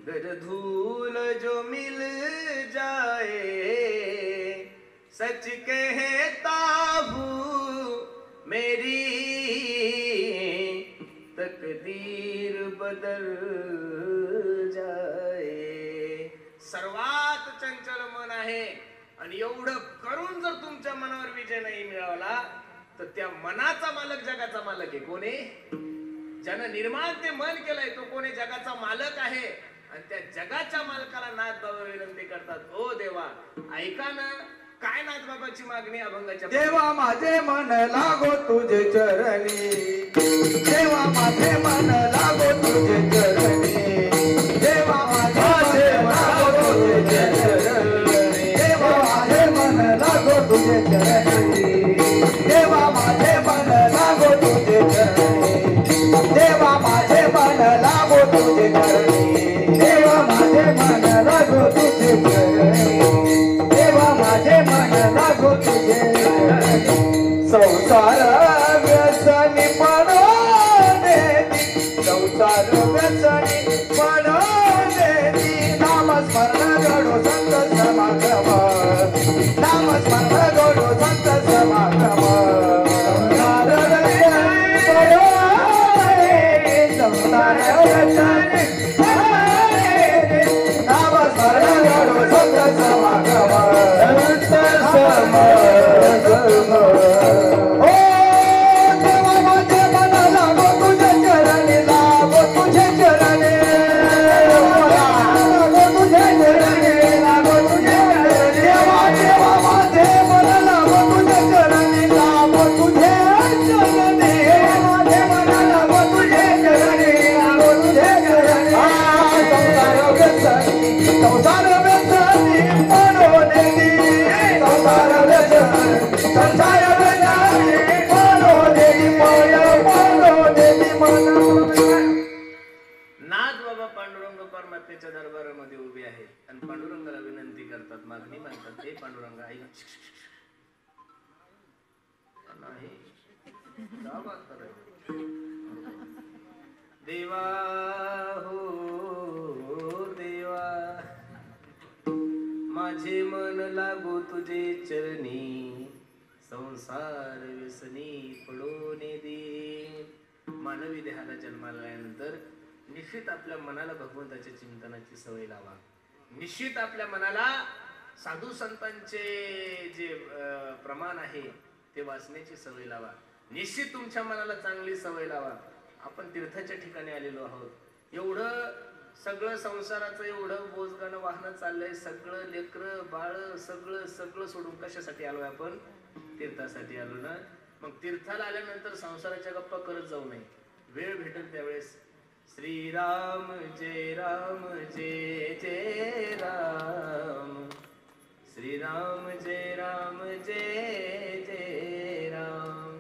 गर धूल जो मिल जाए सच कहता हूँ मेरी तकदीर बदल जाए. सर्वात चंचल मन आहे आणि एवढं करून जर तुमच्या मनावर विजय नाही मिळवला तर त्या मनाचा मालक जगाचा मालक आहे. कोण आहे? ज्यानं निर्माण ते मन केलंय तो कोण आहे? जगाचा मालक आहे. आणि त्या जगाच्या मालकाला नाथ बाबा विनंती करतात, ओ देवा ऐका ना. काय नाथ बाबाची मागणी अभंगाच्या? देवा माझे मन लागो तुझे चरणी, देवा माझे मन लागो तुझे चरणी, देवा माझे लागो तुझे चरणी, देवा माझे मन लागो तुझे चरणी, देवा माझे मन लागो तुझे चरणी, देवा माझे मन लागो तुझे चरणी, देवा माझे मन लागो तुझे चरणी, देवा माझे मन लागो तुझे. संसार व्यसनी पडोने, संसार व्यसनी पडोने, नामस्मरण जोडो संत समागम, नामस्मरण जोडो संत समागम. संसार व्यसनी पडोने, संसार व्यसनी पडोने, नामस्मरण जोडो संत समागम, संत समागम. परमात्म्याच्या दरबारामध्ये उभे आहेत आणि पांडुरंगाला विनंती करतात, मागणी मागतात. हे पांडुरंग ऐक नाही देवा हो देवा माझे मन लागो तुझे चरणी, संसार व्यसनी पडोने दे. मानवी देहाला जन्माला आल्यानंतर निश्चित आपल्या मनाला भगवंताच्या चिंतनाची सवय लावा. निश्चित आपल्या मनाला साधू संतांचे जे प्रमाण आहे ते वाचण्याची सवय लावा. निश्चित तुमच्या मनाला चांगली सवय लावा. आपण तीर्थाच्या ठिकाणी आलेलो आहोत. एवढं सगळं संसाराचं एवढं बोजगाणं वाहनं चाललंय. सगळं लेकरं बाळ सगळं सगळं सोडून कशासाठी आलोय आपण? तीर्थासाठी आलो ना. मग तीर्थाला आल्यानंतर संसाराच्या गप्पा करत जाऊ नये. वेळ भेटेल त्यावेळेस श्रीराम जय राम जय जय राम, श्रीराम जय राम जय जय राम.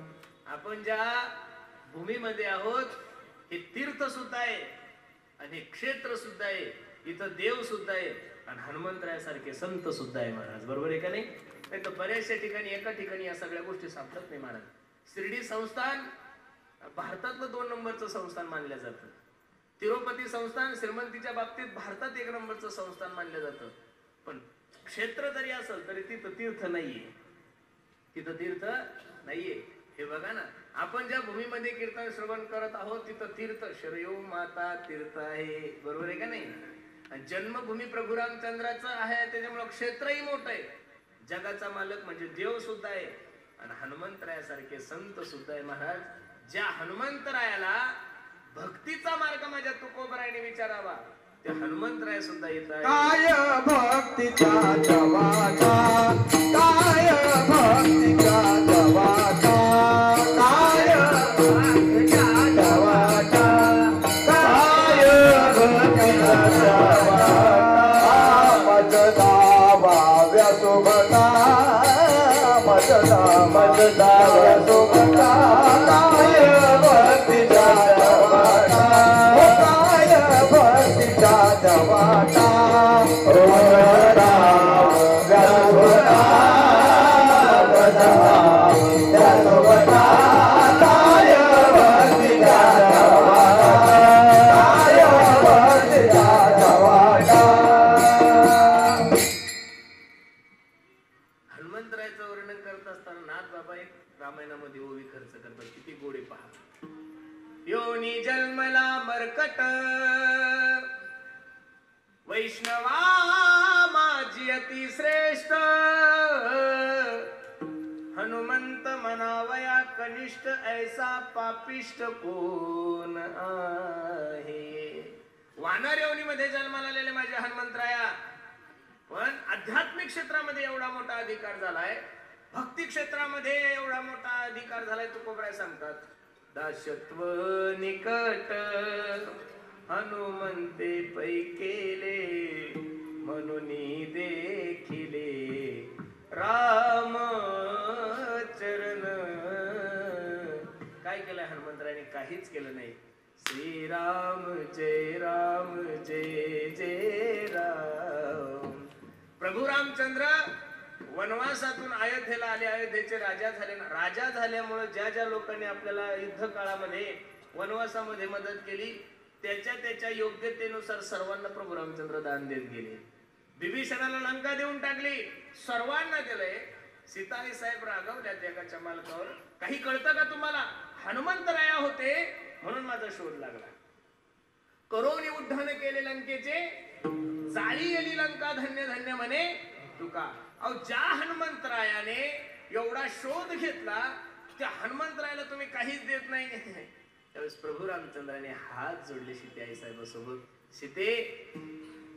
आपण ज्या भूमीमध्ये आहोत हे तीर्थ सुद्धा आहे आणि क्षेत्र सुद्धा आहे. इथं देव सुद्धा आहे आणि हनुमंतरायासारखे संत सुद्धा आहे महाराज. बरोबर आहे का नाही? नाही तर बऱ्याचशा ठिकाणी एका ठिकाणी या सगळ्या गोष्टी सापडत नाही महाराज. शिर्डी संस्थान भारतातलं 2 नंबरचं संस्थान मानलं जातं. तिरुपती संस्थान श्रीमंतीच्या बाबतीत भारतात 1 नंबरचं संस्थान मानलं जातं. पण क्षेत्र जरी असेल तरी तिथं तीर्थ नाहीये. तिथं तीर्थ नाहीये. हे बघा ना, आपण ज्या भूमीमध्ये कीर्तन श्रवण करत आहोत तिथं तीर्थ शरयू माता तीर्थ आहे. बरोबर आहे का नाही? जन्मभूमी प्रभू रामचंद्राचं आहे त्याच्यामुळे क्षेत्रही मोठं आहे. जगाचा मालक म्हणजे देव सुद्धा आहे आणि हनुमंतरायासारखे संत सुद्धा आहे महाराज. ज्या हनुमंतरायाला भक्तीचा मार्ग माझ्या तुकोबरायाने विचारावा त्या हनुमंतराय सुद्धा येतात. काय भक्तीचा जवाचा, काय भक्तीचा जवाचा, काय भक्तीचा जवाचा, काय भक्तीचा जवाचा. मजदावा व्यासोबता, मजदा व्यासोबता, काय भक्तीचा जवाचा, काय भक्तीचा जवाचा. मजदा व्यासोबता, मजदा व्यासोबता, काय भक्तीचा जवाचा, काय भक्तीचा जवाचा. जन्मला मरकट वैष्णवा माझी अति श्रेष्ठ हनुमंत मनावया कनिष्ठ ऐसा पापिष्ट कोण आहे. वानर योनीमध्ये जन्माला आलेले माझे हनुमंतराया, पण आध्यात्मिक क्षेत्रामध्ये एवढा मोठा अधिकार झालाय, भक्ती क्षेत्रामध्ये एवढा मोठा अधिकार झालाय. तुकोबराय सांगतात, दासत्व निकट हनुमंते पै केले म्हणून देखिले राम चरण. काय केलं हनुमंतरायाने? काहीच केलं नाही. श्रीराम जय राम जय जय राम. प्रभू रामचंद्र वनवासातून अयोध्येला आले, अयोध्येचे राजा झाले. राजा झाल्यामुळे ज्या ज्या लोकांनी आपल्याला युद्ध काळामध्ये वनवासामध्ये मदत केली त्याच्या त्याच्या योग्यतेनुसार सर्वांना प्रभू रामचंद्र दान देत गेले. विभीषणाला लंका देऊन टाकली, सर्वांना दिलंय. सीताई साहेब रागवल्या एकाच्या मालकावर. काही कळतं का तुम्हाला? हनुमंतराया होते म्हणून माझा शोध लागला. करोनी उड्डाण केले लंकेचे, जाळी गेली लंका धन्य धन्य म्हणे तुका. अहो, ज्या हनुमंतरायाने एवढा शोध घेतला त्या हनुमंतरायाला तुम्ही काहीच देत नाही. त्यावेळेस प्रभू रामचंद्राने हात जोडले सीते आई साहेबांसोबत. सीते,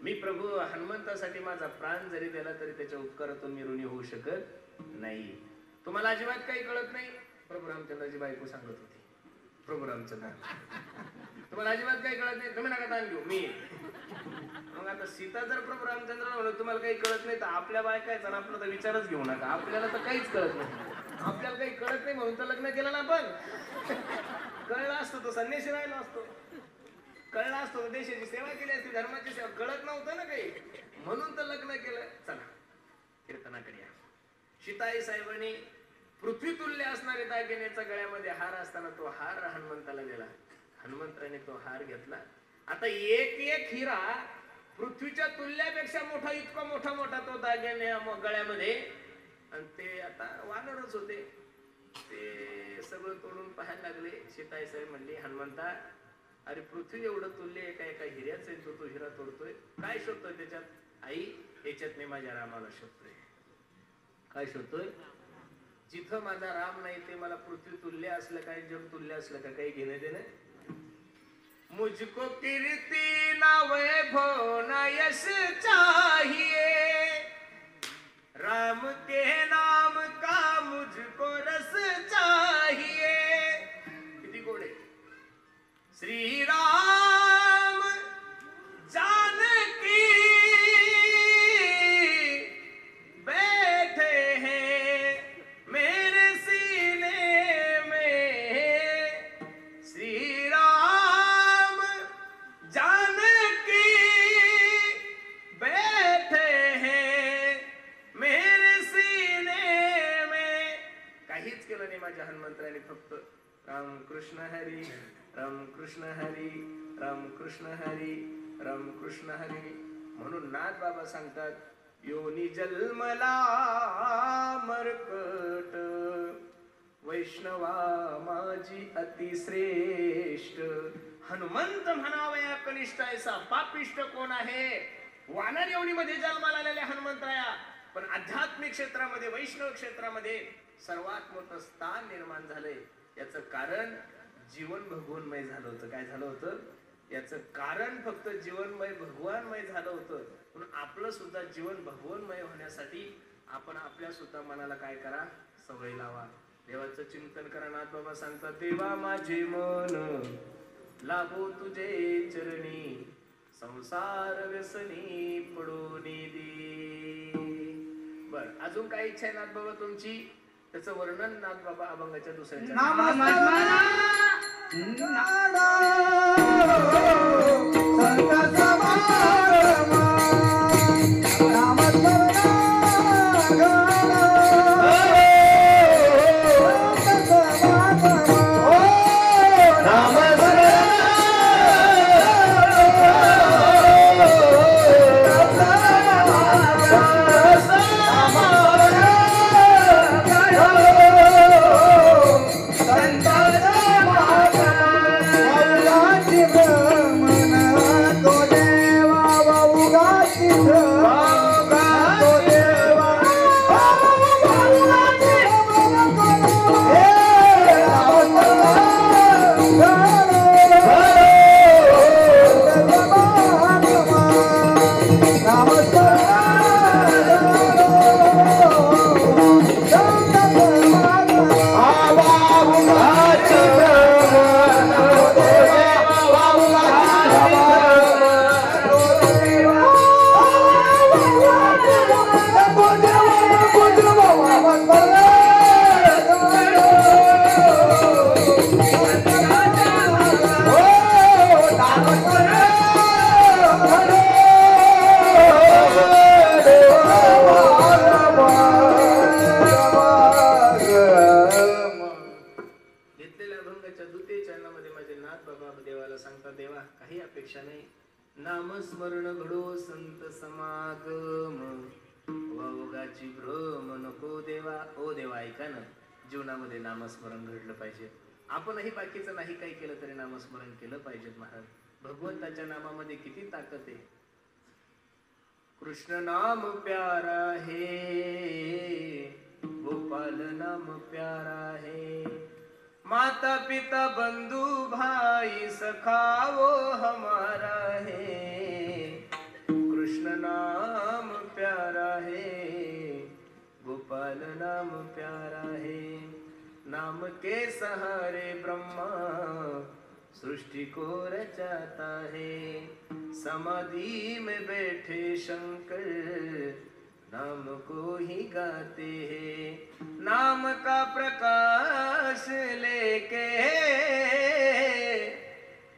मी प्रभू हनुमंतासाठी माझा प्राण जरी दिला तरी त्याच्या उपकारातून मी ऋणी होऊ शकत नाही. तुम्हाला अजिबात काही कळत नाही. प्रभू रामचंद्राची बायको सांगत होती. प्रभू रामचंद्र, तुम्हाला अजिबात काही कळत नाही, तुम्ही नका ताण घेऊ, मी. मग आता सीता जर प्रभू रामचंद्र म्हणून तुम्हाला काही कळत नाही तर आपल्या बायकायचा ना आपला तर विचारच घेऊ नका. आपल्याला तर काहीच कळत नाही. आपल्याला काही कळत नाही म्हणून तर लग्न केलं ना. पण कळलं असतो तो संन्यासी राहिला असतो, कळलं असतो देशाची सेवा केली असती, धर्माची सेवा. कळत नव्हतं ना काही म्हणून तर लग्न केलं. चला कीर्तनाकडे या. सीताई साहेबांनी पृथ्वी तुल्य असणारे दागिन्याचा गळ्यामध्ये हार असताना तो हार हनुमंताला दिला. हनुमंताने तो हार घेतला. आता एक एक हिरा पृथ्वीच्या तुल्यापेक्षा मोठा, इतका मोठा मोठा तो दागिने गळ्यामध्ये. आणि ते आता वानरच होते, ते सगळं तोडून पाहायला लागले. सीताई साहेब म्हणली, हनुमंता, अरे पृथ्वी एवढं तुल्य एका एका हिऱ्याच आहे, तो हिरा तोडतोय, काय शोधतोय त्याच्यात? आई, याच्यात मी माझ्या रामाला शोधतोय. काय शोधतोय? जिथं माझा राम नाही ते मला पृथ्वी तुल्य असलं काय, जग तुल्य असलं का, काही घेणं देणं. मुझको कीर्ति ना वैभव ना यश चाहिए, राम के नाम का मुझको रस चाहिए. किती गोड आहे. श्री राम जानकी बैठे हैं मेरे सीने में, श्री राम जानकी बैठे हैं मेरे सीने में. काहीच केलं नाही माझ्या हनुमंतराने, फक्त राम कृष्ण हरी राम कृष्ण हरी राम कृष्ण हरी राम कृष्ण हरी म्हणून नाथ बाबा सांगतात, योनी जन्मला मरकट वैष्णवा माझी अतिश्रेष्ठ. हनुमंत म्हणावया कनिष्ठ ऐसा पापिष्ट कोण आहे. वानर योनीमध्ये जन्माला आलेल्या हनुमंतराया, पण आध्यात्मिक क्षेत्रामध्ये वैष्णव क्षेत्रामध्ये सर्वात मोठं स्थान निर्माण झालंय. याचं कारण जीवन भगवानमय झालं होतं. काय झालं होतं? याचं कारण फक्त जीवनमय भगवानमय झालं होतं. म्हणून आपलं सुद्धा जीवन भगवानमय होण्यासाठी आपण आपल्या सुद्धा मनाला काय करा? सवय लावा. देवाचं चिंतन करा. नाथ बाबा सांगतात, देवा माझे मन लागो तुझे चरणी, संसार व्यसनी पडून दे. बर, अजून काय इच्छा आहे नाथ बाबा तुमची? त्याचं वर्णन नाथ बाबा अभंगाच्या दुसऱ्या नामस्मरण घडो संत समागम, वावगाची भ्रम नको देवा. ओ देवा ऐका ना, जीवनामध्ये नामस्मरण घडलं पाहिजे. आपणही बाकीचं नाही काही केलं तरी नामस्मरण केलं पाहिजे महाराज. भगवंताच्या नामामध्ये किती ताकद आहे. कृष्ण नाम प्यारा है, गोपाल नाम प्यारा है, माता पिता बंधु भाई सखा वो हमारा है. कृष्ण नाम प्यारा है, गोपाल नाम प्यारा है, नाम के सहारे ब्रह्मा सृष्टि को रचाता है. समाधि में बैठे शंकर नाम को ही गाते हैं. नाम का प्रकाश लेके,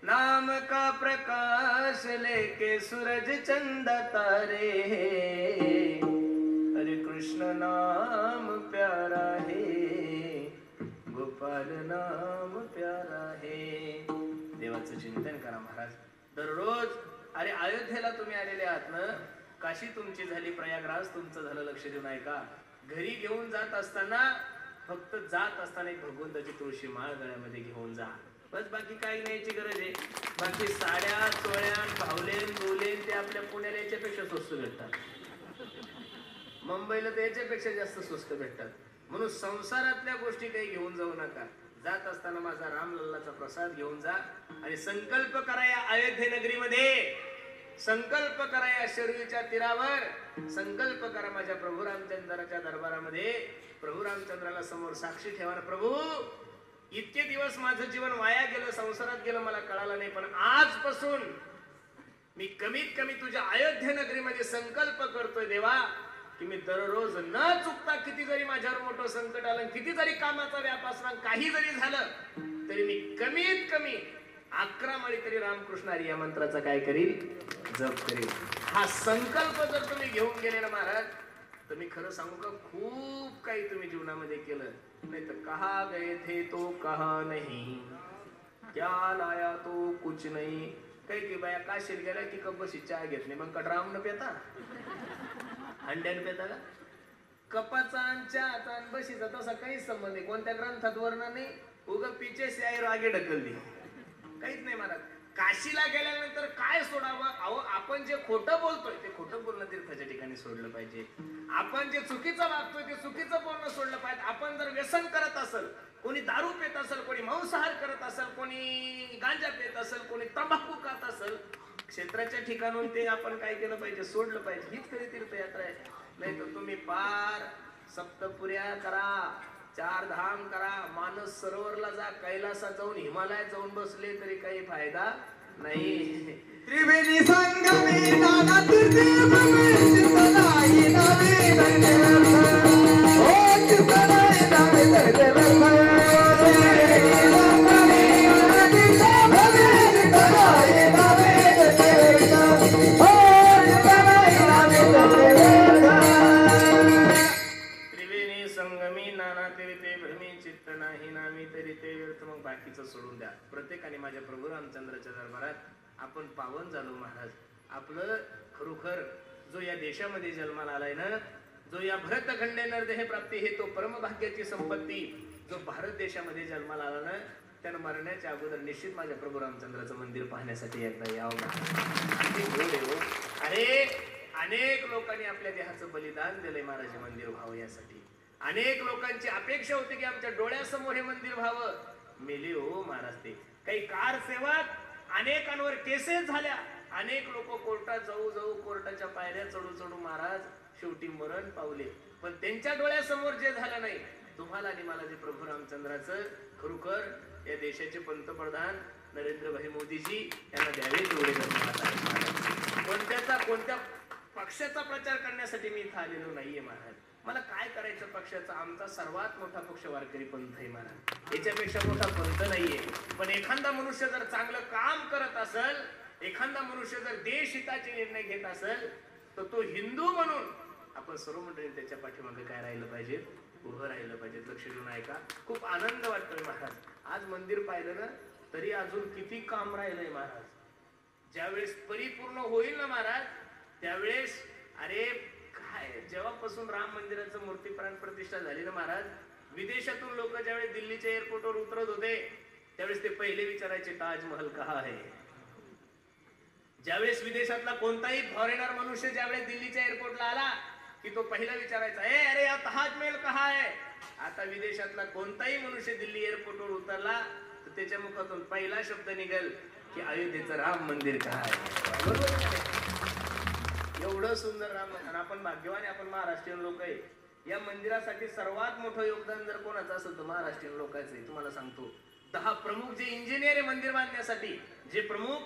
नाम का प्रकाश लेके सूरज चंदा तारे हैं. अरे कृष्ण नाम प्यारा है, गोपाल नाम प्यारा है. देवाचं चिंतन करा महाराज दररोज. अरे अयोध्येला तुम्ही आलेले आहात ना, काशी तुमची झाली, प्रयागराज तुमचं झालं, लक्ष देऊन ऐका. घरी घेऊन जात असताना फक्त जात असताना एक भगवंताची तुळशी माळ गळ्यामध्ये घेऊन जा, बस. बाकी काही न्यायची गरज आहे. बाकी साड्या चोळ्या भावलेन बोलेन ते आपल्या पुण्याला याच्यापेक्षा स्वस्त भेटतात, मुंबईला तर याच्यापेक्षा जास्त स्वस्त भेटतात. म्हणून संसारातल्या गोष्टी काही घेऊन जाऊ नका. जात असताना माझा रामलल्लाचा प्रसाद घेऊन जा आणि संकल्प करा या अयोध्ये नगरीमध्ये, संकल्प करा या शरयूच्या तीरावर, संकल्प करा माझ्या प्रभू रामचंद्राच्या दरबारामध्ये. प्रभू रामचंद्राला समोर साक्षी ठेवा ना, प्रभू इतके दिवस माझं जीवन वाया गेलं, संसारात गेलं, मला कळालं नाही, पण आजपासून मी कमीत कमी तुझ्या अयोध्ये नगरीमध्ये संकल्प करतोय देवा की मी दररोज न चुकता, किती जरी माझ्यावर मोठं संकट आलं, किती जरी कामाचा व्याप असला, काही जरी झालं तरी मी कमीत कमी 11 माळी तरी रामकृष्ण हरी या मंत्राचा काय करील, जप करील. हा संकल्प जर तुम्ही घेऊन गेले ना महाराज, तर मी खरं सांगू का, खूप काही तुम्ही जीवनामध्ये केलं. नाही तर कहा गए थे तो कहा नहीं, क्या लाया तो कुछ नहीं. काही की बाया काशील गेल्या की कपशी चहा घेत नाही, मग कटराम न पेता, हंड्यान पेता का? कपाचा आणि चहाचा आणि बशीचा तसा काहीच संबंध नाही, कोणत्या ग्रंथात वर्णन नाही. उगा पिचे से आई आगे ढकलली, काहीच नाही महाराज. काशीला गेल्यानंतर काय सोडावं? अहो आपण जे खोटं बोलतोय ते खोटं बोलणं तीर्थाच्या ठिकाणी सोडलं पाहिजे. आपण जे चुकीचं वागतोय ते चुकीचं बोलणं सोडलं पाहिजे. आपण जर व्यसन करत असेल, कोणी दारू पित असेल, कोणी मांसाहार करत असेल, कोणी गांजा पित असेल, कोणी तंबाखू खात असेल, क्षेत्राच्या ठिकाणून ते आपण काय केलं पाहिजे, सोडलं पाहिजे. हीच खरी तीर्थयात्रा आहे. नाही तर तुम्ही पार सप्तपुऱ्या करा, 4 धाम करा, मानस सरोवरला जा, कैलासात जाऊन हिमालयात जाऊन बसले तरी काही फायदा नाही. त्रिवेणी संगमी नाना तीर्थे भवे चितनाई नावे दंडवर्थ, ओ चितनाई नावे दंडवर्थ. बाकीचं सोडून द्या. प्रत्येकाने माझ्या प्रभू रामचंद्राच्या दरबारात आपण पावन झालो महाराज. आपलं खरोखर जो या देशामध्ये जन्माला आलाय ना, जो या भरतखंडे नरदेह प्राप्ती हे तो परमभाग्याची संपत्ती जो भारत देशामध्ये जन्माला आला ना, त्यानं मरण्याच्या अगोदर निश्चित माझ्या प्रभू रामचंद्राचं मंदिर पाहण्यासाठी एकदा यावं. अरे अनेक लोकांनी आपल्या देहाचं बलिदान दिलंय महाराज मंदिर व्हावं यासाठी. अनेक लोकांची अपेक्षा होती की आमच्या डोळ्यासमोर हे मंदिर व्हावं. मेले हो महाराज ते. काही कार सेवक, अनेकांवर केसेस झाल्या, अनेक लोक कोर्टात जाऊ जाऊ कोर्टाच्या पायऱ्या चढू चढू महाराज शेवटी मरण पावले. पण त्यांच्या डोळ्यासमोर जे झालं नाही, तुम्हाला आणि मला जे प्रभू रामचंद्राचं खरोखर या देशाचे पंतप्रधान नरेंद्रभाई मोदीजी यांना द्यावे तेवढे कोणत्या पक्षाचा प्रचार करण्यासाठी मी इथं आलेलो नाहीये महाराज. मला काय करायचं पक्षाचा? आमचा सर्वात मोठा पक्ष वारकरी पंथ आहे महाराज, याच्यापेक्षा मोठा पंथ नाहीये. पण एखादा मनुष्य जर चांगलं काम करत असेल, एखादा मनुष्य जर देश हिताचे निर्णय घेत असेल, तर तो हिंदू म्हणून आपण सर्व मंडळी त्याच्या पाठीमागे काय राहिलं पाहिजे, उभं राहिलं पाहिजे. लक्ष देऊन ऐका. खूप आनंद वाटतोय महाराज. आज मंदिर पाहिलं ना तरी अजून किती काम राहिलंय महाराज. ज्यावेळेस परिपूर्ण होईल ना महाराज, त्यावेळेस अरे काय, जेव्हापासून राम मंदिराचं मूर्ती प्राण प्रतिष्ठा झाली ना महाराज, विदेशातून लोक ज्यावेळेस दिल्लीच्या एअरपोर्टवर उतरत होते त्यावेळेस ते पहिले विचारायचे ताजमहल कहा है. ज्यावेळेस विदेशातला कोणताही फॉरेनर मनुष्य ज्यावेळेस दिल्लीच्या एअरपोर्टला आला की तो पहिला विचारायचा, ए अरे या ताजमहल कहा है. आता विदेशातला कोणताही मनुष्य दिल्ली एअरपोर्टवर उतरला तर त्याच्या मुखातून पहिला शब्द निघेल की अयोध्येचं राम मंदिर कहा आहे. बरोबर, एवढं सुंदर राम मंदिर. आपण भाग्यवान आहे, आपण महाराष्ट्रीयन लोक आहे. या मंदिरासाठी सर्वात मोठं योगदान जर कोणाचं असेल तर महाराष्ट्रीयन लोकांचं आहे. तुम्हाला सांगतो, 10 प्रमुख जे इंजिनियर आहे मंदिर बांधण्यासाठी, जे प्रमुख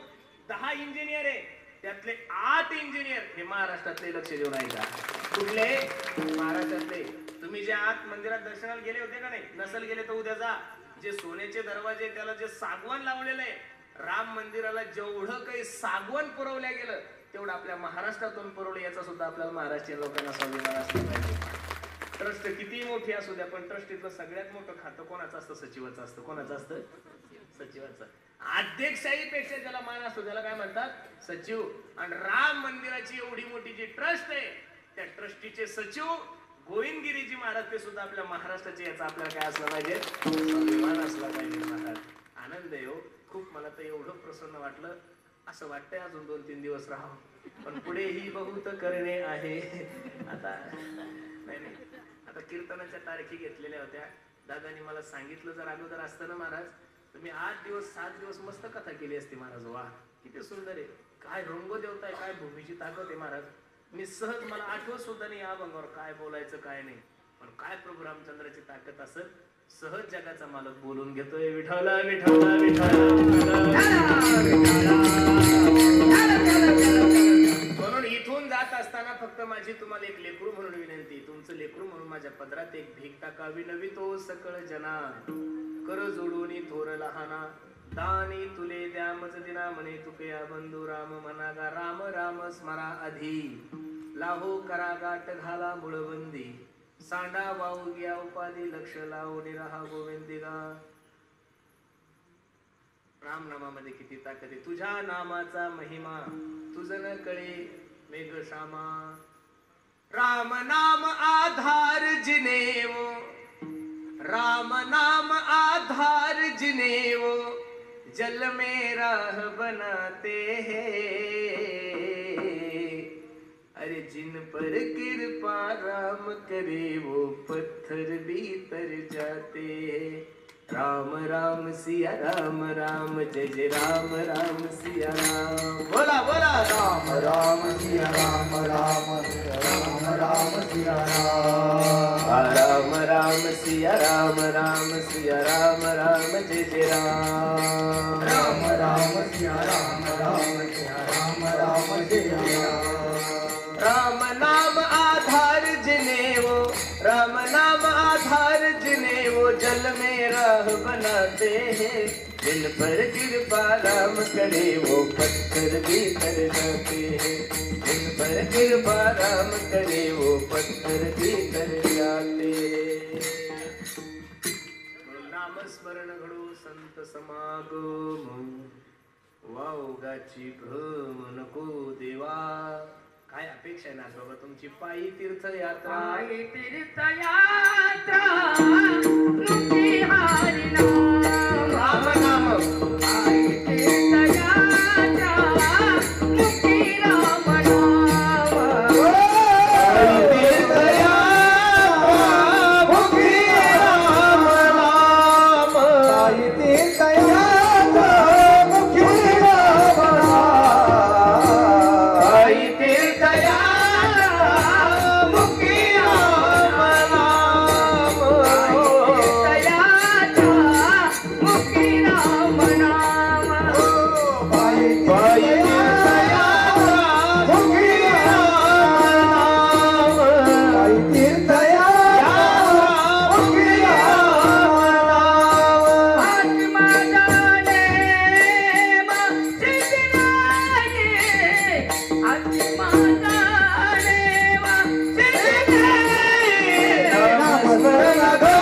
10 इंजिनियर आहे त्यातले 8 इंजिनियर हे महाराष्ट्रातले. लक्ष देऊन ऐका, कुठले? महाराष्ट्रातले. तुम्ही जे आत मंदिरात दर्शनाला गेले होते का नाही, नसल गेले तर उद्या जा. जे सोन्याचे दरवाजे, त्याला जे सागवान लावलेलं आहे, राम मंदिराला जेवढं काही सागवान पुरवल्या गेलं तेवढं आपल्या महाराष्ट्रातून पुरवलं. याचा सुद्धा आपल्याला महाराष्ट्रीय लोकांना स्वाभिमान असला पाहिजे. ट्रस्ट किती मोठी असू द्या, पण ट्रस्टीतलं सगळ्यात मोठं खातं कोणाचं असतं? सचिवाचं असतं. कोणाचं असतं? सचिवाचं. अध्यक्षाहीपेक्षा ज्याला मान असतो त्याला काय म्हणतात? सचिव. आणि राम मंदिराची एवढी मोठी जी ट्रस्ट आहे त्या ट्रस्टीचे सचिव गोविंदगिरीजी महाराज ते सुद्धा आपल्या महाराष्ट्राचे. याचा आपल्याला काय असलं पाहिजे? स्वाभिमान असला पाहिजे महाराज. आनंद आहे हो खूप. मला तर एवढं प्रसन्न वाटलं, असं वाटतंय अजून 2-3 दिवस राहावं, पण पुढेही बहुत करणे आहे. आता नाही, आता कीर्तनाच्या तारखी घेतलेल्या होत्या. दादानी मला सांगितलं जर अगोदर असतं ना महाराज, तर मी 8 दिवस 7 दिवस मस्त कथा केली असती महाराज. वा किती सुंदर आहे, काय रंगदेवता आहे, काय भूमीची ताकद आहे महाराज. मी सहज, मला आठवत सुद्धा नाही या अभंगावर काय बोलायचं काय नाही, पण काय प्रभू रामचंद्राची ताकद असेल. सहज जगाचा मालक बोलून घेतोय, विठ्ठला विठ्ठला विठ्ठला. म्हणून इथून जात असताना फक्त माझी तुम्हाला एक लेकरू म्हणून विनंती, तुमचं लेकरू म्हणून माझ्या पदरात एक भीक टाकावी. नवितो सकळ जना कर जोडून थोर लहाना, दानी तुले द्या मज दिना म्हणे तुकया बंधू राम मनागा. राम राम स्मरा आधी लाहो करा गाठ घाला मुळबंदी, सांडा वाहू घ्या उपाधी लक्ष लावून राहा गोविंदिगा. राम नामामध्ये किती ताकद आहे. तुझ्या नामाचा महिमा तुझं न कळे मेघ श्यामा. राम नाम आधार जिनेवो, राम नाम आधार जिनेवो, जल में राह बनाते हैं. अरे जिन पर कृपा राम करे वो पत्थर भी तर जाते हैं. राम राम सिया राम राम जय जय राम राम सिया राम. बोला बोला राम राम सिया राम राम राम राम सिया राम. राम राम सिया राम राम सिया राम राम जय जय राम. राम राम सिया राम राम सिया राम राम जय राम. राम नाम आधार जिनेवो, राम नाम आधार जिनेवो, जल में राह बनाते हैं. दिल पर कृपा राम करे वो पत्थर भी तर जाते हैं. दिल पर कृपा राम करे वो पत्थर भी तर जाते हैं. नामस्मरण घडू संत समागम, वावगाची भ्रम नको देवा. काय अपेक्षा आहे ना बाबा तुमची? पायी तीर्थयात्रा, पायी तीर्थयात्रा, मुक्ती हरी नाम. राम नाम. पायी तीर्थयात्रा, मुक्ती राम नाम. पायी तीर्थयात्रा, मुक्ती राम नाम. पायी तीर्थयात्रा, मुक्ती राम नाम. पायी तीर्थयात्रा, मुक्ती राम नाम. तीर्थयात्रा, मुक्ती राम नाम. पायी पायी तीर्थयात्रा, मुक्ती राम नाम. पायी तीर्थयात्रा, मुक्ती राम नाम. आत्मा जाने मा सिद्धनाये, आत्मा जाने मा सिद्धनाये. नामस्मरण घडो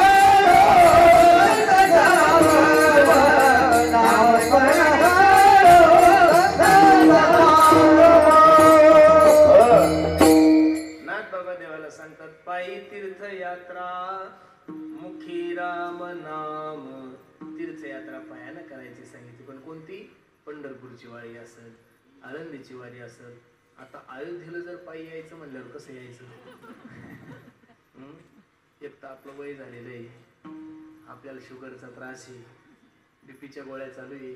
संत समागम, नामस्मरण घडो संत पंढरपूरची वारी असेल, आळंदीची वारी असेल, आता अयोध्येला जर पायी यायचं म्हणल्यावर कसं यायचं? एक तर आपलं वय झालेलं आहे, आपल्याला शुगरचा त्रास आहे, बीपीच्या गोळ्या चालू आहे,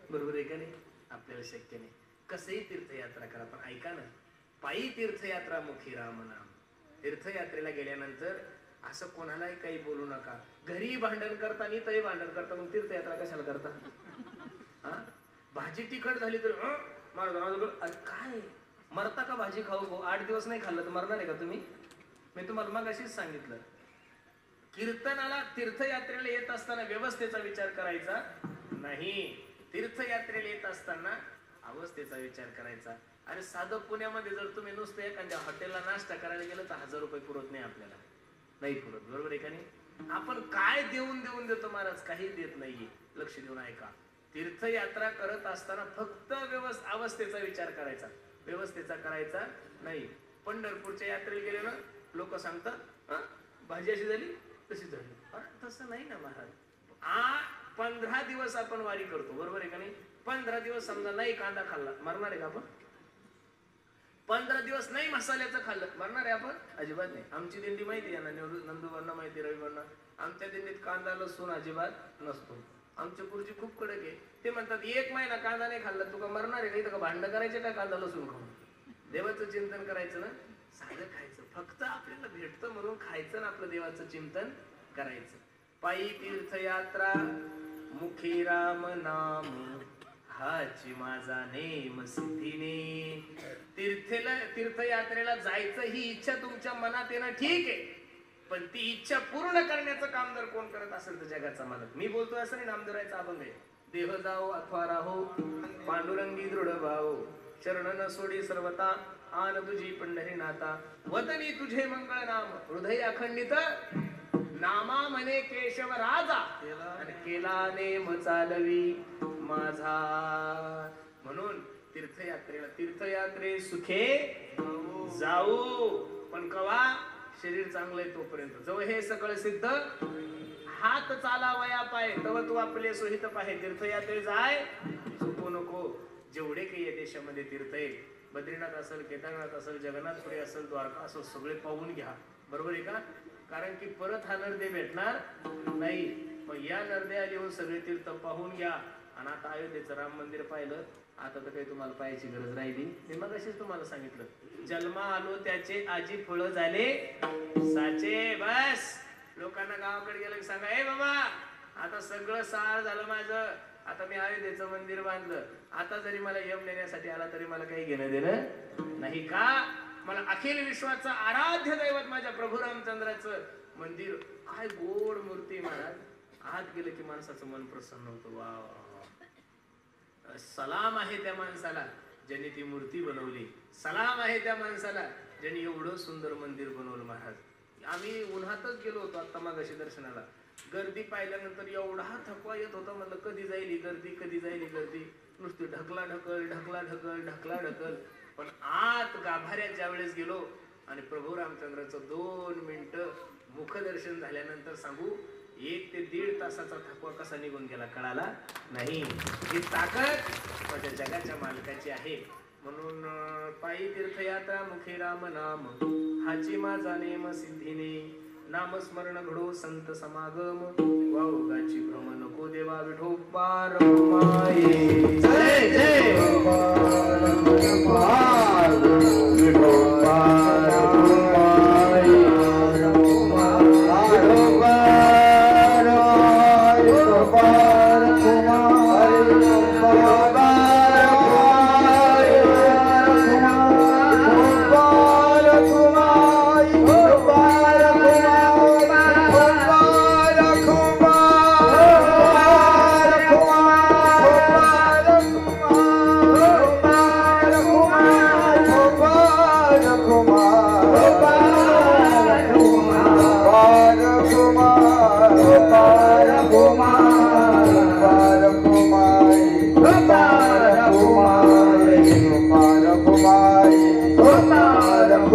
बरोबर आहे का नाही? आपल्याला शक्य नाही. कसंही तीर्थयात्रा करा, पण ऐका ना, पायी तीर्थयात्रा मुखी राम नाम. तीर्थयात्रेला गेल्यानंतर असं कोणालाही काही बोलू नका. घरी भांडण करता, तरी भांडण करता, मग तीर्थयात्रा कशाला करता? हा, भाजी तिखट झाली तर अरे काय मरता का भाजी खाऊ? 8 दिवस नाही खाल्लं तर मरणार आहे का तुम्ही? मी तुम्हाला मग अशीच सांगितलं, कीर्तनाला तीर्थयात्रेला येत असताना व्यवस्थेचा विचार करायचा नाही. तीर्थयात्रेला येत असताना अवस्थेचा विचार करायचा. अरे साधं पुण्यामध्ये जर तुम्ही नुसतं एखाद्या हॉटेलला नाश्ता करायला गेलं तर 1000 रुपये पुरत नाही, आपल्याला नाही पुरत, बरोबर आहे का नाही? आपण काय देऊन देतो महाराज? काही देत नाहीये. लक्ष देऊन ऐका. तीर्थयात्रा करत असताना फक्त अवस्थेचा विचार करायचा, व्यवस्थेचा करायचा नाही. पंढरपूरच्या यात्रेला गेले ना, लोक सांगतात भाजी अशी झाली तशी झाली. अरे तसं नाही ना महाराज. 15 दिवस आपण वारी करतो, बरोबर आहे का नाही? 15 दिवस समजा नाही कांदा खाल्ला, मरणार आहे का आपण? 15 दिवस नाही मसाल्याचं खाल्लं, मरणार आहे आपण? अजिबात नाही. आमची दिंडी माहिती आहे ना, नंदुबांना माहिती, रविबांना. आमच्या दिंडीत कांदा लसूण अजिबात नसतो. आमच्या गुरुजी खूप कडक आहे. ते म्हणतात 1 महिना कांदा नाही खाल्ला तुका मरणार आहे का? इथं का भांडण करायचे का कांदा लसूण खाऊन? देवाचं चिंतन करायचं ना, साधं खायचं, फक्त आपल्याला भेटतं म्हणून खायचं ना, आपलं देवाचं चिंतन करायचं. पायी तीर्थयात्रा मुखी राम नाम, हाची माझा नेम सिद्धीने. तीर्थयात्रेला जायचं ही इच्छा तुमच्या मनात येणं ठीक आहे, पण ती इच्छा पूर्ण करण्याचं काम जर कोण करत असेल तर जगाचा मालक. मी बोलतोय असं नाही, नामदेवरायचा अभंग आहे. देह जाओ अथवा राहो, पांडुरंगी दृढ भाव, शरण न सोडी सर्वता, आन तुझी पंढरी नाता. वतनी तुझे मंगळ नाम, हृदय अखंडित नामा म्हणे केशव राजा, आणि केला नेम चालवी माझा. म्हणून तीर्थयात्रे सुखे जाऊ, पण कवा? शरीर चांगलं आहे तोपर्यंत. जवळ हे सगळं सिद्ध, हात चालावया पाय तव तू आपले सोहित पाहे. तीर्थयात्रे जाय चुकू नको. जेवढे काही या देशामध्ये तीर्थ आहे, बद्रीनाथ असेल, केदारनाथ असेल, जगन्नाथपुरी असेल, द्वारका असेल, सगळे पाहून घ्या, बरोबर आहे का? कारण की परत हा नरदे भेटणार नाही. मग या नरदेला येऊन सगळे तीर्थ पाहून घ्या. आणि आता अयोध्येचं राम मंदिर पाहिलं, आता तर काही तुम्हाला पाहायची गरज राहिली. मी मग अशीच तुम्हाला सांगितलं, जन्मा आलो त्याचे आजी फळं झाले साचे. बस लोकांना गावाकडे गेलं की सांगा, ए बाबा आता सगळं सार झालं माझं, आता मी अयोध्येचं मंदिर बांधलं, आता जरी मला यम नेण्यासाठी आला तरी मला काही घेणं देणं नाही का? मला अखिल विश्वाचं आराध्य दैवत माझ्या प्रभू रामचंद्राचं मंदिर, काय गोड मूर्ती महाराज. आत गेलं की माणसाचं मन प्रसन्न होतं. वा, सलाम आहे त्या माणसाला ज्यांनी ती मूर्ती बनवली. सलाम आहे त्या माणसाला ज्यांनी एवढं सुंदर मंदिर बनवलं महाराज. आम्ही उन्हातच गेलो होतो आता मागाशी दर्शनाला. गर्दी पाहिल्यानंतर एवढा थकवा येत होता, म्हणलं कधी जाईल ही गर्दी, कधी जाईल ही गर्दी. नुसती ढकला ढकल. पण आत गाभाऱ्यात ज्या वेळेस गेलो आणि प्रभू रामचंद्राचं 2 मिनिटं मुखदर्शन झाल्यानंतर सांगू, 1 ते 1.5 तासाचा थकवा कसा निघून गेला कळाला नाही. ही ताकद माझ्या जगाच्या मालकाची आहे. म्हणून पायी तीर्थयात्रा मुखे राम नाम, हाची माझा नेम सिद्धीने. नामस्मरण घडो संत समागम, वावगाची भ्रम नको देवा विठोबा रखुमाई. जय जय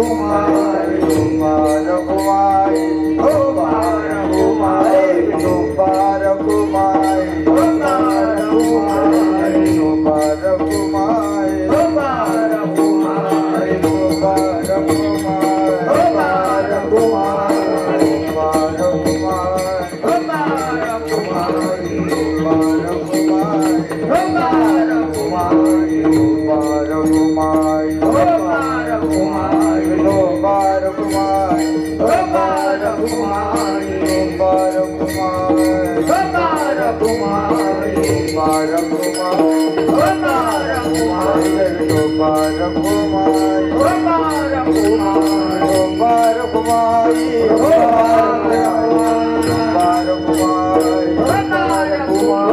Kumai, गोपाल कुमार गोपाल कुमार गोपाल कुमार गोपाल कुमार गोपाल कुमारी गोपाल कुमार गोपाल कुमार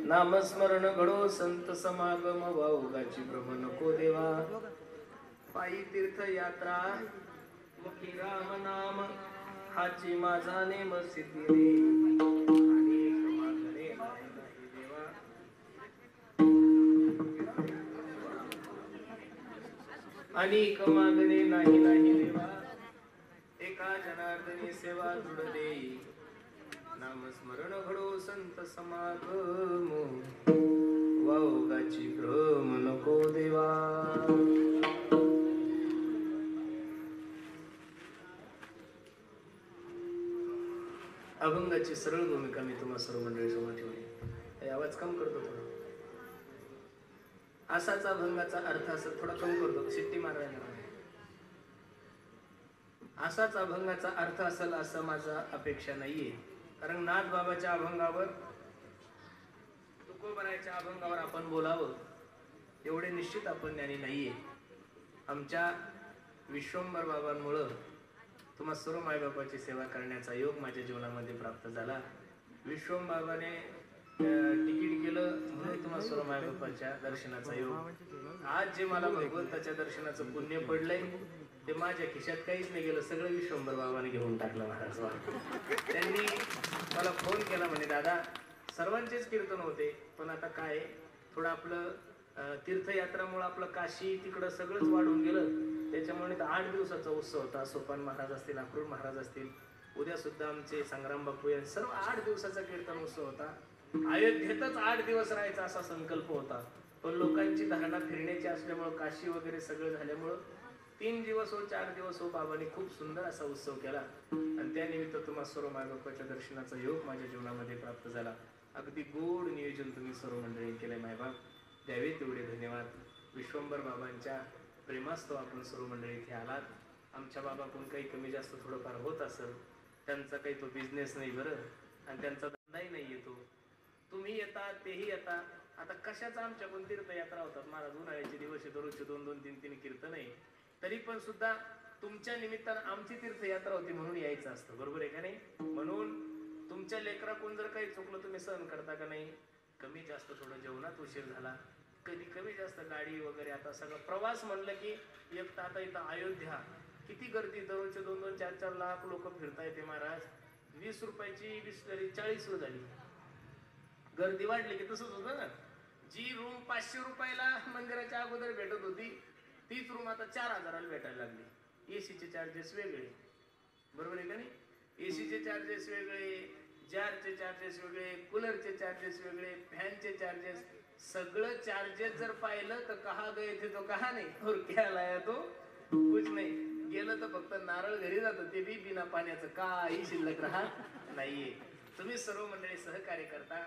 नामस्मरण घडो संत समागम वाऊगाची भ्रम नको देवा पायी तीर्थ यात्रा मुखी राम नाम हाची माझा नेम सिद्धी रे अनेक मागणे नाही नाही देवा अनेक मागणे नाही नाही देवा एका जनार्दनी सेवा जुड देई नामस्मरण घडो संत समागम वाऊगाची भ्रम नको देवा अभंगाची सरळ भूमिका मी तुम्हा सर्व मंडळी समोर ठेवली. आवाज कम करतो थोडा. असाच अभंगाचा अर्थ असं थोडा कम करतो, शिट्टी मारायला नाही. असाच अभंगाचा अर्थ असेल असं माझा अपेक्षा नाहीये. कारण नाथ बाबाच्या अभंगावर तुकोबराच्या अभंगावर आपण बोलावं एवढे निश्चित आपण ज्ञानी नाहीये. आमच्या विश्वंभर बाबांमुळं तुम्हा सर्व मायबापाची सेवा करण्याचा योग माझ्या जीवनामध्ये प्राप्त झाला. विश्वम बाबाने तिकीट केलं म्हणून तुम्हा सर्व मायबापाच्या दर्शनाचा योग. आज जे मला भगवंताच्या दर्शनाचं पुण्य पडलंय ते माझ्या खिशात काहीच नाही गेलं, सगळं विश्वंभर बाबाने घेऊन टाकलं महाराज. त्यांनी मला फोन केला म्हणे दादा सर्वांचेच कीर्तन होते पण आता काय थोडं आपलं तीर्थयात्रामुळे आपलं काशी तिकडं सगळंच वाढून गेलं त्याच्यामुळे 8 दिवसाचा उत्सव होता. सोपान महाराज असतील, अक्रूर महाराज असतील, उद्या सुद्धा आमचे संग्राम बापू यांचे सर्व 8 दिवसाचा कीर्तन उत्सव होता. अयोध्येतच 8 दिवस राहायचा असा संकल्प होता पण लोकांची धारणा फिरण्याची असल्यामुळे काशी वगैरे सगळं झाल्यामुळं 3 दिवस हो 4 दिवस हो बाबांनी खूप सुंदर असा उत्सव केला आणि त्यानिमित्त तुम्हा सर्व मायबापाच्या दर्शनाचा योग माझ्या जीवनामध्ये प्राप्त झाला. अगदी गोड नियोजन तुम्ही सर्व मंडळी केलंय. मायबाप द्यावे तेवढे धन्यवाद. विश्वंभर बाबांच्या प्रेमास्तव आपण सर्व मंडळी इथे आलात. आमच्या बाबाकडून काही कमी जास्त थोडंफार होत असेल, त्यांचा काही तो बिझनेस नाही बरं आणि त्यांचा धंदाही नाही येतो. तुम्ही येता तेही येता. आता कशाचा आमच्याकडून तीर्थयात्रा होतात महाराज, उन्हाळ्याचे दिवस दररोजचे 2-2, 3-3 कीर्तन आहे तरी पण सुद्धा तुमच्या निमित्तानं आमची तीर्थयात्रा होती म्हणून यायचं असतं, बरोबर आहे का नाही. म्हणून तुमच्या लेकराकडून जर काही चुकलं तुम्ही सहन करता का नाही. कमी जास्त थोडं जेवणात उशीर झाला, कधी कमी जास्त गाडी वगैरे, आता सगळं प्रवास म्हणलं की एक तर आता इथं अयोध्या किती गर्दी, दररोजचे 2-2, 4-4 लाख लोक फिरता येते महाराज. 20 रुपयाची बिस्लरी 40 झाली. गर्दी वाढली की तसंच होतं ना. जी रूम 500 रुपयाला मंदिराच्या अगोदर भेटत होती तीच रूम आता 4000ला भेटायला लागली. एसीचे चार्जेस वेगळे, बरोबर आहे का नाही. एसीचे चार्जेस वेगळे, जारचे चार्जेस वेगळे, कूलरचे चार्जेस वेगळे, फॅनचे चार्जेस, सगळं चार्जेस जर पाहिलं तर कहा गए थे तो कहा नाही और क्या लाया तो कुछ नाही. गेलं तर फक्त नारळ घरी जातं ते बी बिना पाण्याचं काही शिल्लक राहत नाहीये. तुम्ही सर्व मंडळी सहकार्य करता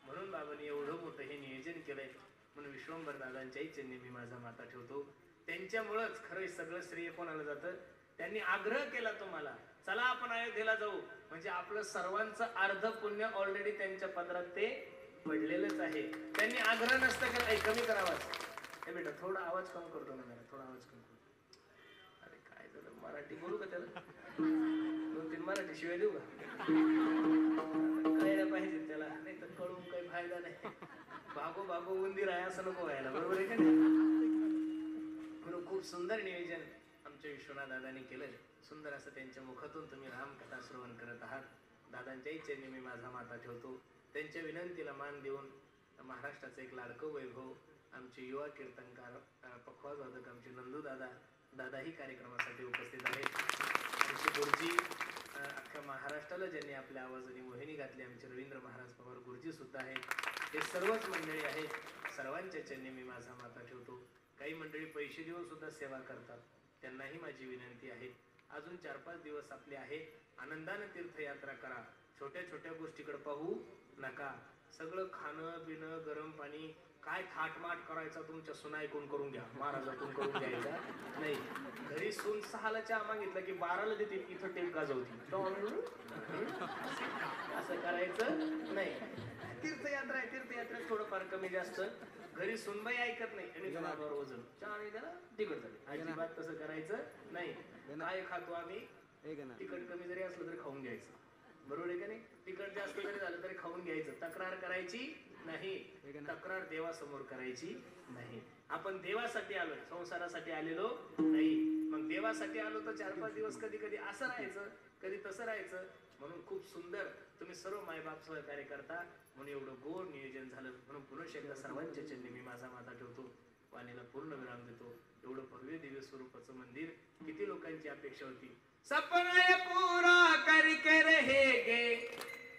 म्हणून बाबांनी एवढं मोठं हे नियोजन केलंय. म्हणून विश्वंभर दादांच्याही चरणी मी माझा माता ठेवतो. त्यांच्यामुळंच खरं सगळं श्रेय कोणाला जातं. त्यांनी आग्रह केला तुम्हाला चला आपण अयोध्येला जाऊ म्हणजे आपलं सर्वांचं अर्ध पुण्य ऑलरेडी त्यांच्या पदरात ते पडलेलंच आहे. त्यांनी आग्रह नसतं केला. कमी करावाच हे बेटा, थोडा आवाज कमी करतो ना मला, थोडा आवाज कमी करतो. अरे काय झालं, मराठी बोलू का त्याला, 2-3 मराठी शिवाय देऊ का, कळायला पाहिजे त्याला, नाही तर कळून काही फायदा नाही. भागो उंदीर आहे असं नको व्हायला, बरोबर आहे का नाही. म्हणून खूप सुंदर नियोजन आमच्या विश्वनाथ दादांनी केलंय. सुंदर असं त्यांच्या मुखातून तुम्ही रामकथा श्रवण करत आहात. दादांच्याही चरणी मी माझा माता ठेवतो. त्यांच्या विनंतीला मान देऊन महाराष्ट्राचं एक लाडकं वैभव आमचे युवा कीर्तनकार, पखवाज वादक आमचे नंदू दादा दादाही कार्यक्रमासाठी उपस्थित आहेत. आमची गुरुजी अख्ख्या महाराष्ट्राला ज्यांनी आपल्या आवाजाने मोहिनी घातली, आमचे रवींद्र महाराज पवार गुरुजी सुद्धा आहेत. हे सर्वच मंडळी आहेत. सर्वांच्या चरणी मी माझा माथा ठेवतो. काही मंडळी पैसे देऊन सुद्धा सेवा करतात, त्यांनाही माझी विनंती आहे, अजून 4-5 दिवस आपले आहे. आनंदाने तीर्थयात्रा करा. छोट्या छोट्या गोष्टीकडे पाहू नका. सगळं खाणं पिणं गरम पाणी काय थाटमाट करायचा तुमच्या सुना ऐकून करून घ्या, महाराजातून करून घ्यायचा नाही. घरी सून 6ला चहा मागितला की 12ला देते, इथं टेप गाजवती. असं करायचं नाही. तीर्थयात्रा आहे, तीर्थयात्रेत थोडंफार कमी जास्त. घरी सुनबाई ऐकत नाही आणि जनावर वजन चहा आणि त्याला तिखट झाली, अजिबात तसं करायचं नाही. काय खातो आम्ही, तिखट कमी जरी असलं तरी खाऊन घ्यायचं, बरोबर आहे का नाही? तिखट जास्त जरी झालं तरी खाऊन घ्यायचं. तक्रार करायची नाही. तक्रार देवासमोर करायची नाही. आपण देवासाठी आलो, संसारासाठी आलेलो नाही. मग देवासाठी आलो तर 4-5 दिवस कधी कधी असं राहायचं, कधी तसं राहायचं. म्हणून खूप सुंदर तुम्ही सर्व मायबाप सहकार्य करता, म्हणून एवढं गोड नियोजन झालं. म्हणून पुन्हा एकदा सर्वांच्या चरणी मी माझा माथा ठेवतो, वाणीला पूर्ण विराम देतो. एवढं भव्य दिव्य स्वरूपाचं मंदिर, किती लोकांची अपेक्षा होती. सपना ये पूरा करके रहेंगे,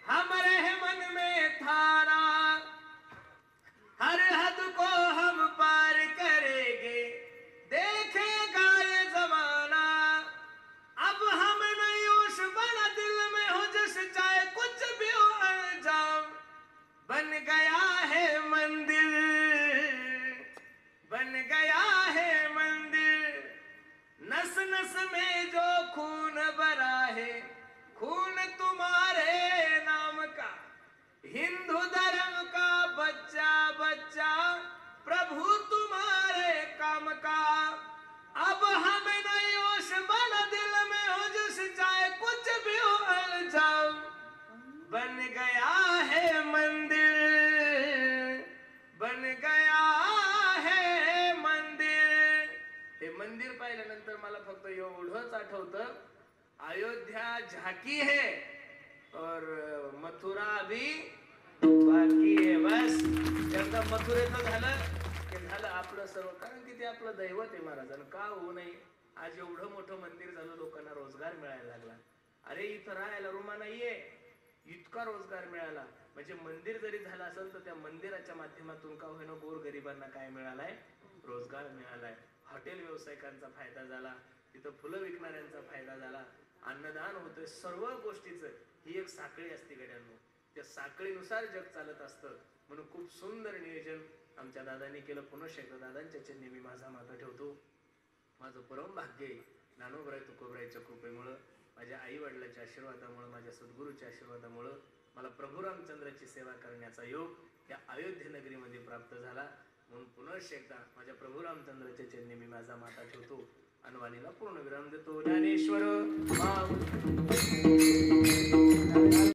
हम रहे मन में थाना, हर हद को हम पार करेंगे, देखेगा ये जमाना. अब हम नहीं उस बना दिल में हो जिस चाहे कुछ भी हो अंजाम. बन गया है मंदिर, बन गया है मंदिर, नस नस में जो खून भरा है, खून तुम्हारे नाम का, हिंदू धर्म का बच्चा बच्चा, प्रभु तुम्हारे काम का. अब हम नहीं उस बना दिल में हो जिस चाहे कुछ भी हो अंजाम. बन गया है मंदिर, बन गया है मंदिर. हे मंदिर पाहिल्यानंतर मला फक्त एवढंच आठवतं, अयोध्या झाकी है और मथुरा अभी बाकी है. बस एकदा मथुरेचं झालं की झालं आपलं सर्व. कारण की ते आपलं दैवत आहे महाराजांना. का होऊ नये. आज एवढं मोठं मंदिर झालं, लोकांना रोजगार मिळायला लागला. अरे इथं राहायला रूमा नाहीये, इतका रोजगार मिळाला. म्हणजे मंदिर जरी झालं असेल तर त्या मंदिराच्या माध्यमातून का होईना गोरगरिबांना काय मिळालाय, रोजगार मिळालाय. हॉटेल व्यावसायिकांचा फायदा झाला, तिथं फुलं विकणाऱ्यांचा फायदा झाला, अन्नदान होतंय. सर्व गोष्टीचं ही एक साखळी असते गड्यांनो, त्या साखळीनुसार जग चालत असतं. म्हणून खूप सुंदर नियोजन आमच्या दादांनी केलं. पुन्हा एकदा दादांच्या चरणी मी माझा माथा ठेवतो. माझं परम भाग्य आहे, ज्ञानोबराय तुकोबरायच्या कृपेमुळं, माझ्या आई वडिलांच्या आशीर्वादामुळं, माझ्या सद्गुरूच्या आशीर्वादामुळं मला प्रभू रामचंद्राची सेवा करण्याचा योग या अयोध्या नगरीमध्ये प्राप्त झाला. म्हणून पुन्हा एकदा माझ्या प्रभू रामचंद्राच्या चरणी मी माझा माथा ठेवतो, अनवाणीला पूर्ण विराम देतो. ज्ञानेश्वर